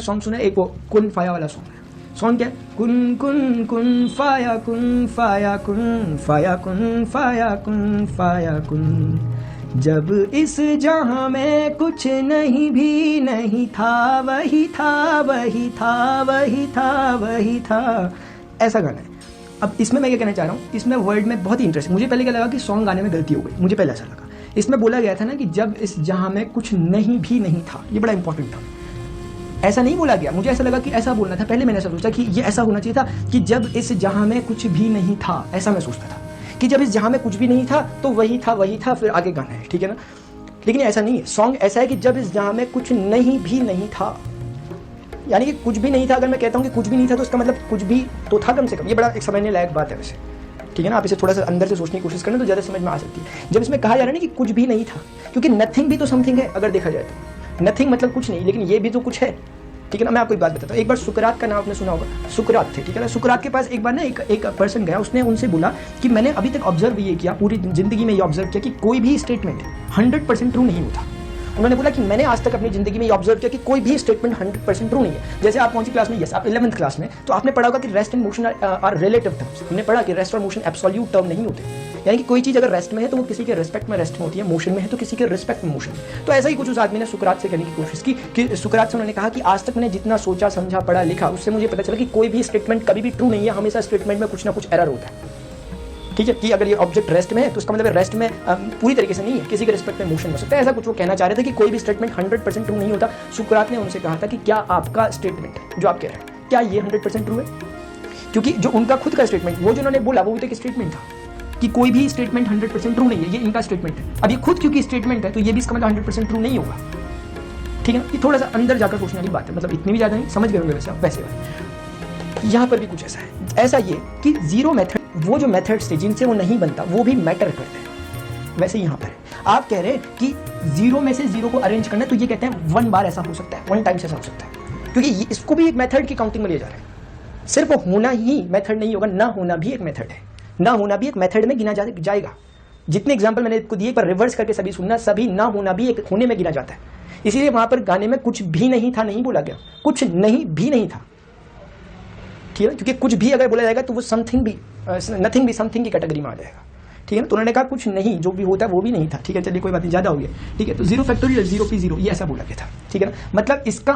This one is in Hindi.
सॉन्ग सुना, एक वो कुन फाया वाला सॉन्ग है। सॉन्ग क्या है? कुन कुन कुन फाया कुन फाया कुन फाया कुन फाया कुन फाया कुन, जब इस जहां में कुछ नहीं भी नहीं था, वही था वही था वही था वही था। ऐसा गाना है। अब इसमें मैं क्या कहना चाह रहा हूँ, इसमें वर्ड में बहुत ही इंटरेस्टिंग, मुझे पहले क्या लगा कि सॉन्ग गाने में गलती हो गई, मुझे पहले ऐसा लगा। इसमें बोला गया था ना कि जब इस जहां में कुछ नहीं भी नहीं था, ये बड़ा इंपॉर्टेंट था। ऐसा नहीं बोला गया, मुझे ऐसा लगा कि ऐसा बोलना था। पहले मैंने ऐसा सोचा कि ये ऐसा होना चाहिए था कि जब इस जहां में कुछ भी नहीं था, ऐसा मैं सोचता था कि जब इस जहां में कुछ भी नहीं था तो वही था, फिर आगे गाना है, ठीक है ना। लेकिन ऐसा नहीं है, सॉन्ग ऐसा है कि जब इस जहां में कुछ नहीं भी नहीं था, यानी कि कुछ भी नहीं था। अगर मैं कहता हूँ कि कुछ भी नहीं था तो इसका मतलब कुछ भी तो था कम से कम। ये बड़ा एक समझने लायक बात है वैसे, ठीक है ना। आप इसे थोड़ा सा अंदर से सोचने की कोशिश करें तो ज़्यादा समझ में आ सकती है। जब इसमें कहा जा रहा है ना कि कुछ भी नहीं था, क्योंकि नथिंग भी तो समथिंग है अगर देखा जाए तो। नथिंग मतलब कुछ नहीं, लेकिन ये भी तो कुछ है, ठीक है ना। मैं आपको एक बात बताता हूँ। एक बार सुकरात का नाम आपने सुना होगा, सुकरात थे, ठीक है ना। सुकरात के पास एक बार ना एक पर्सन गया, उसने उनसे बोला कि मैंने अभी तक ऑब्जर्व ये किया, पूरी जिंदगी में ये ऑब्जर्व किया कि कोई भी स्टेटमेंट 100% ट्रू नहीं होता। उन्होंने बोला कि मैंने आज तक अपनी जिंदगी में ये ऑब्जर्व किया कि कोई भी स्टेटमेंट 100% ट्रू नहीं है। जैसे आप कौन सी क्लास में, यस आप 11th क्लास में, तो आपने पढ़ा होगा कि rest and motion are relative terms. हमने पढ़ा कि रेस्ट और मोशन एब्सोल्यूट टर्म नहीं होते, यानी कि कोई चीज़ अगर रेस्ट में है तो वो किसी के रिस्पेक्ट में रेस्ट में होती है, मोशन में है तो किसी के रिस्पेक्ट में मोशन। तो ऐसा ही कुछ उस आदमी ने सुकरात से करने की कोशिश की कि सुकरात से उन्होंने कहा कि आज तक मैंने जितना सोचा समझा पढ़ा लिखा, उससे मुझे पता चला कि कोई भी स्टेटमेंट कभी भी ट्रू नहीं है, हमेशा स्टेटमेंट में कुछ ना कुछ एरर होता है, ठीक है। कि अगर ये ऑब्जेक्ट रेस्ट में है तो उसका मतलब रेस्ट में पूरी तरीके से नहीं है, किसी के रिस्पेक्ट में मोशन हो सकता है। ऐसा कुछ वो कहना चाह रहे थे कि कोई भी स्टेटमेंट 100% ट्रू नहीं होता। सुकरात ने उनसे कहा था कि क्या आपका स्टेटमेंट जो आप कह रहे हैं, क्या ये 100% ट्रू है? क्योंकि जो उनका खुद का स्टेटमेंट, वो जो उन्होंने बोला वो भी तो एक स्टेटमेंट था कि कोई भी स्टेटमेंट 100% ट्रू नहीं है, ये इनका स्टेटमेंट है। अब ये खुद क्योंकि स्टेटमेंट है तो ये भी इसका मतलब 100% ट्रू नहीं होगा, ठीक है ना। ये थोड़ा सा अंदर जाकर सोचने वाली बात है, मतलब इतनी भी ज़्यादा नहीं, समझ गए होंगे वैसे यहाँ पर भी कुछ ऐसा है। ऐसा ये कि जीरो मेथड, वो जो मेथड्स थे जिनसे वो नहीं बनता वो भी मैटर करते हैं। वैसे यहाँ पर है, आप कह रहे हैं कि जीरो में से जीरो को अरेंज करना, तो ये कहते हैं 1 बार ऐसा हो सकता है, 1 टाइम से ऐसा हो सकता है, क्योंकि इसको भी एक मेथड की काउंटिंग में लिया जा रहा है। सिर्फ होना ही मेथड नहीं होगा, ना होना भी एक मेथड है, ना होना भी एक मेथड में गिना जाएगा। जितने एग्जाम्पल मैंने आपको दिए पर रिवर्स करके सभी सुनना, सभी ना होना भी एक होने में गिना जाता है। इसीलिए वहां पर गाने में कुछ भी नहीं था नहीं बोला गया, कुछ नहीं भी नहीं था, ठीक है, क्योंकि कुछ भी अगर बोला जाएगा तो वो समथिंग भी, नथिंग भी समथिंग की कैटेगरी में आ जाएगा, ठीक है ना। तो उन्होंने कहा कुछ नहीं, जो भी होता है वो भी नहीं था, ठीक है। चलिए कोई बात नहीं, ज़्यादा हो गया, ठीक है। तो 0 फैक्टोरियल 0 P 0 ये ऐसा बोला गया था, ठीक है ना। मतलब इसका